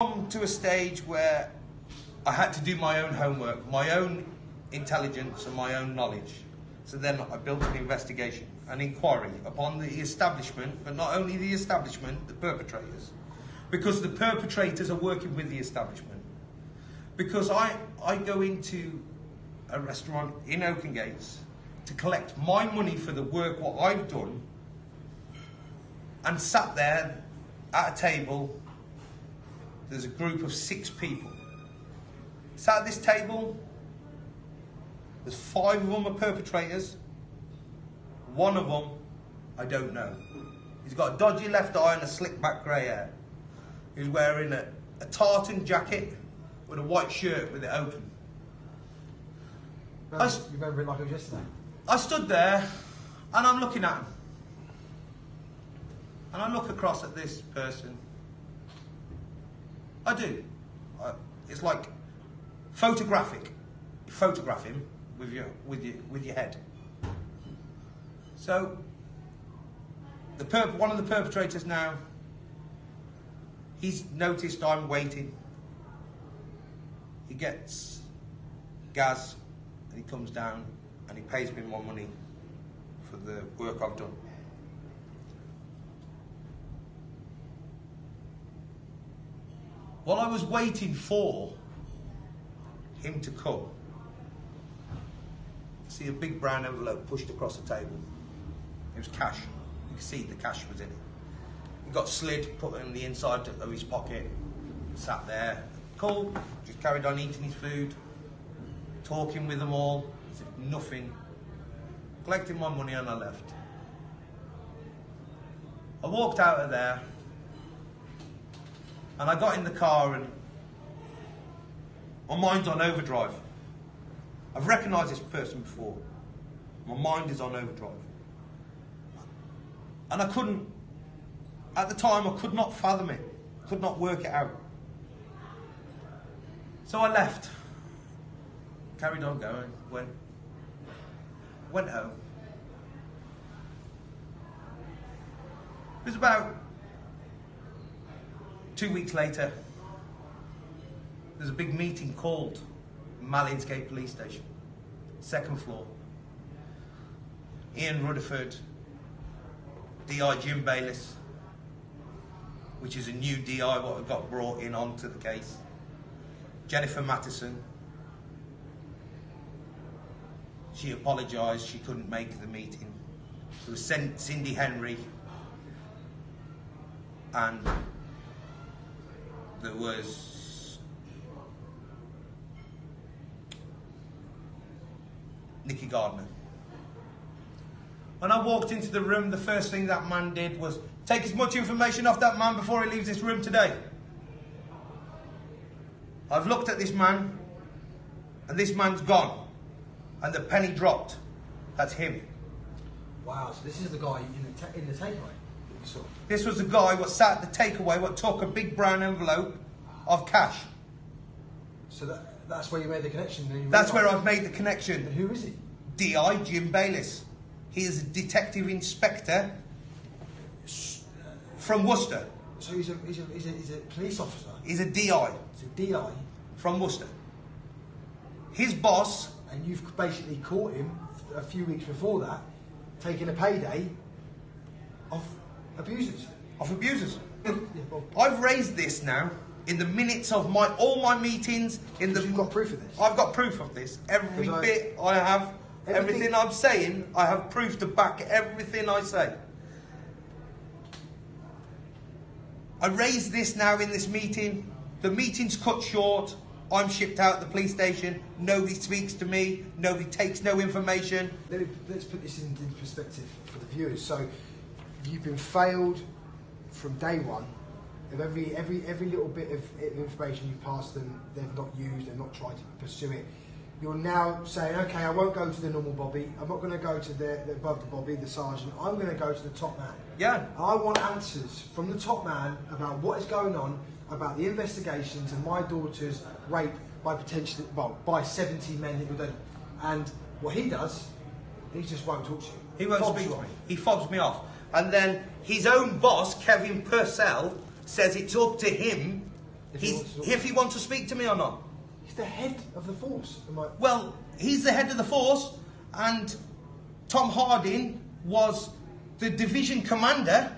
Come to a stage where I had to do my own homework, my own intelligence and my own knowledge. So then I built an investigation, an inquiry upon the establishment, but not only the establishment, the perpetrators. Because the perpetrators are working with the establishment. Because I go into a restaurant in Oakengates to collect my money for the work what I've done, and sat there at a table. There's a group of 6 people. Sat at this table, there's 5 of them are perpetrators. 1 of them, I don't know. He's got a dodgy left eye and a slick back grey hair. He's wearing a tartan jacket with a white shirt with it open. You remember it like it was yesterday? I stood there and I'm looking at him. And I look across at this person. I do. It's like photographic. You photograph him with your head. So one of the perpetrators now, he's noticed I'm waiting. He gets gas and he comes down and he pays me more money for the work I've done. While I was waiting for him to come, I see a big brown envelope pushed across the table. It was cash. You can see the cash was in it. He got slid, put it in the inside of his pocket, sat there, cool, just carried on eating his food, talking with them all, as if nothing, collecting my money and I left. I walked out of there, and I got in the car and my mind's on overdrive. I've recognised this person before. My mind is on overdrive. And I couldn't, at the time I could not fathom it, could not work it out. So I left, carried on going, went home. It was about 2 weeks later, there's a big meeting called Mallinsgate Police Station, 2nd floor. Ian Rutherford, DI Jim Bayliss, which is a new DI what got brought in onto the case, Jennifer Mattison. She apologised, she couldn't make the meeting. There was Cindy Henry, and there was Nicky Gardner. When I walked into the room, the first thing that man did was take as much information off that man before he leaves this room today. I've looked at this man, and this man's gone, and the penny dropped. That's him. Wow, so this is the guy in the takeaway? This was the guy what sat at the takeaway, what took a big brown envelope of cash. So that's where you made the connection? That's where I've made the connection. And who is he? DI Jim Bayliss. He is a detective inspector from Worcester. So he's a police officer? He's a DI. He's a DI? From Worcester. His boss... And you've basically caught him a few weeks before that, taking a payday of abusers. Of abusers. Yeah, well, I've raised this now in the minutes of all my meetings. You've got proof of this? I've got proof of this. Every bit I have, everything I'm saying, I have proof to back everything I say. I raised this now in this meeting. The meeting's cut short. I'm shipped out of the police station. Nobody speaks to me. Nobody takes no information. Let's put this in perspective for the viewers. So you've been failed from day one. Of every little bit of information you've passed them, they've not used, they've not tried to pursue it. You're now saying, okay, I won't go to the normal Bobby. I'm not going to go to the above the Bobby, the sergeant. I'm going to go to the top man. Yeah. I want answers from the top man about what is going on, about the investigations of my daughter's rape by 70 men. And what he does, he just won't talk to you. He won't speak to me. He fobs me off. And then his own boss, Kevin Purcell, says it's up to him If he wants to speak to me or not. He's the head of the force. Well, he's the head of the force, and Tom Harding was the division commander.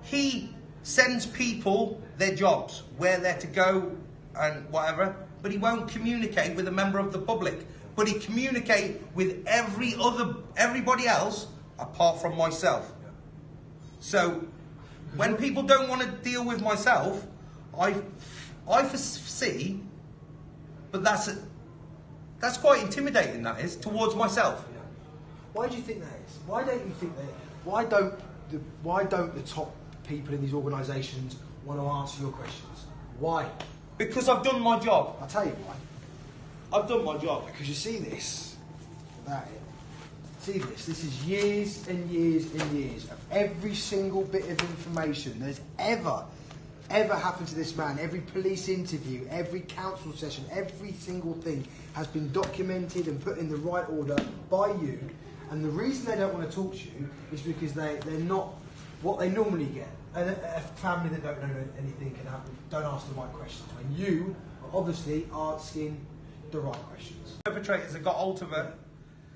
He sends people their jobs, where they're to go and whatever, but he won't communicate with a member of the public. But he communicate with everybody else apart from myself. So when people don't want to deal with myself, I foresee, but that's quite intimidating, that is, towards myself. Yeah. Why do you think that is? Why don't you think that? Why don't the top people in these organisations want to answer your questions? Why? Because I've done my job. I'll tell you why. I've done my job. Because you see this, this is years and years and years of every single bit of information that's ever happened to this man. Every police interview, every council session, every single thing has been documented and put in the right order by you. And the reason they don't want to talk to you is because they're not what they normally get. And a family that don't know anything can happen. Don't ask the right questions. When you are obviously asking the right questions. Perpetrators have got hold of her.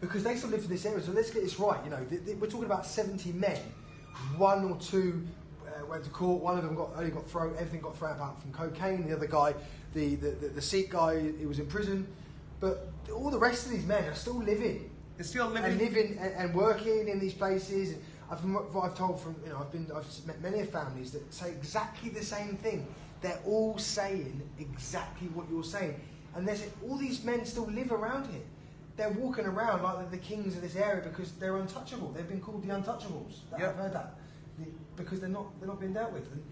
Because they still live in this area, so let's get this right. You know, we're talking about 70 men. 1 or 2 went to court. One of them everything got thrown out from cocaine. The other guy, the Sikh guy, he was in prison. But all the rest of these men are still living. They're still living. And living and working in these places. I've told from, I've met many families that say exactly the same thing. They're all saying exactly what you're saying. And there's all these men still live around here. They're walking around like they're the kings of this area because they're untouchable. They've been called the untouchables. Yep. I've heard that. Because they're not being dealt with. And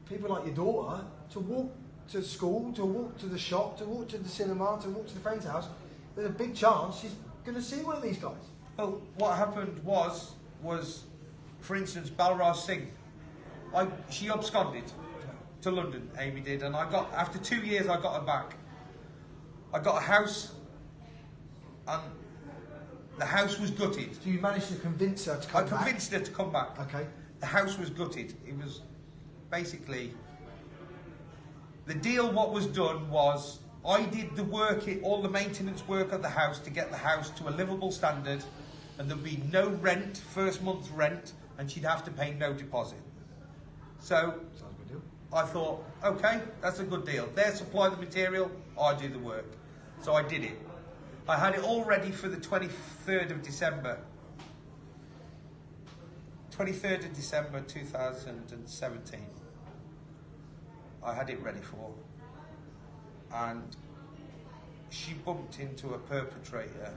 people like your daughter, to walk to school, to walk to the shop, to walk to the cinema, to walk to the friend's house, there's a big chance she's going to see one of these guys. Well, what happened was, for instance, Balraj Singh. She absconded to London, Amy did, and after 2 years I got her back. I got a house, and the house was gutted. So you managed to convince her to come back? I convinced her to come back. Okay. The house was gutted. It was basically... The deal, what was done was, I did the work, all the maintenance work of the house to get the house to a livable standard, and there'd be no rent, first month's rent, and she'd have to pay no deposit. So, sounds a good deal. I thought, okay, that's a good deal. They supply the material, I do the work. So I did it. I had it all ready for the 23rd of December. 23rd of December 2017. I had it ready for. And she bumped into a perpetrator.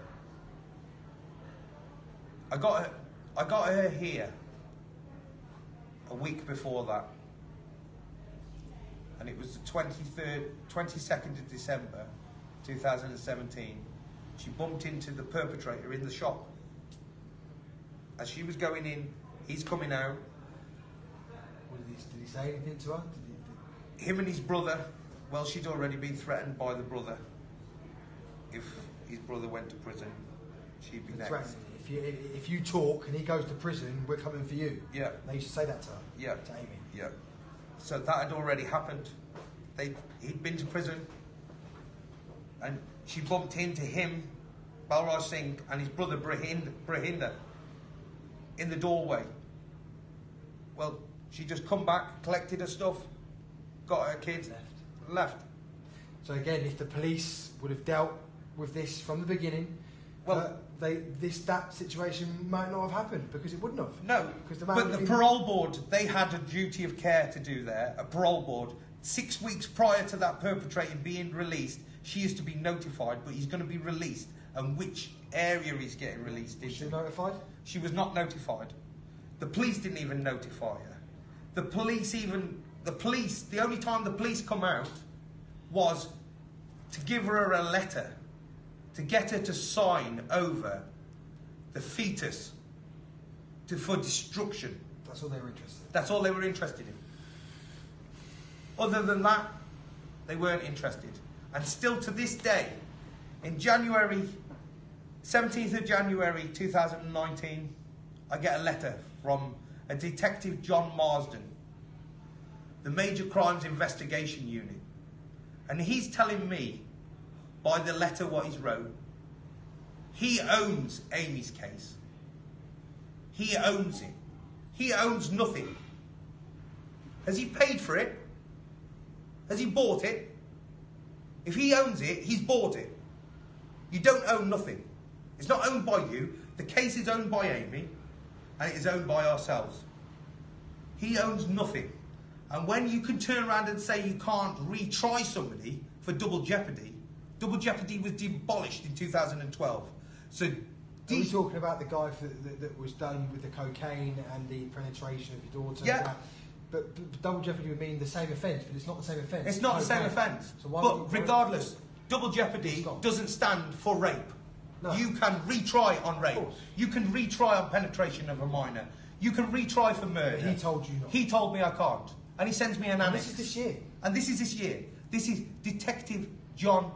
I got her here a week before that. And it was the 22nd of December 2017. She bumped into the perpetrator in the shop. As she was going in, he's coming out. Did he say anything to her? Him and his brother, well, she'd already been threatened by the brother. If his brother went to prison, she'd be next. If you talk and he goes to prison, we're coming for you. Yeah. They used to say that to her. Yeah. To Amy. Yeah. So that had already happened. He'd been to prison, and she bumped into him, Balraj Singh, and his brother Brahinder in the doorway. Well, she just come back, collected her stuff, got her kid, left. So again, if the police would have dealt with this from the beginning, well, that situation might not have happened because it wouldn't have. No, because but the parole board, they had a duty of care to do there. A parole board, 6 weeks prior to that perpetrator being released, she is to be notified, but he's going to be released, and which area he's getting released in. Was she notified? She was not notified. The police didn't even notify her. The only time the police come out was to give her a letter, to get her to sign over the fetus for destruction. That's all they were interested in. That's all they were interested in. Other than that, they weren't interested. And still to this day, in January, 17th of January 2019, I get a letter from a detective, John Marsden. the Major Crimes Investigation Unit. And he's telling me, by the letter what he's wrote, he owns Amy's case. He owns it. He owns nothing. Has he paid for it? Has he bought it? If he owns it, he's bought it. You don't own nothing. It's not owned by you. The case is owned by Amy, and it is owned by ourselves. He owns nothing. And when you can turn around and say you can't retry somebody for double jeopardy was demolished in 2012. So, are we talking about the guy that was done with the cocaine and the penetration of your daughter? Yeah. But double jeopardy would mean the same offence, but it's not the same offence. It's not the same offence. So why but regardless, double jeopardy doesn't stand for rape. No. You can retry on rape. You can retry on penetration of a minor. You can retry for murder. But he told you not. He told me I can't. And he sends me an annex. This is this year. And this is this year. This is Detective John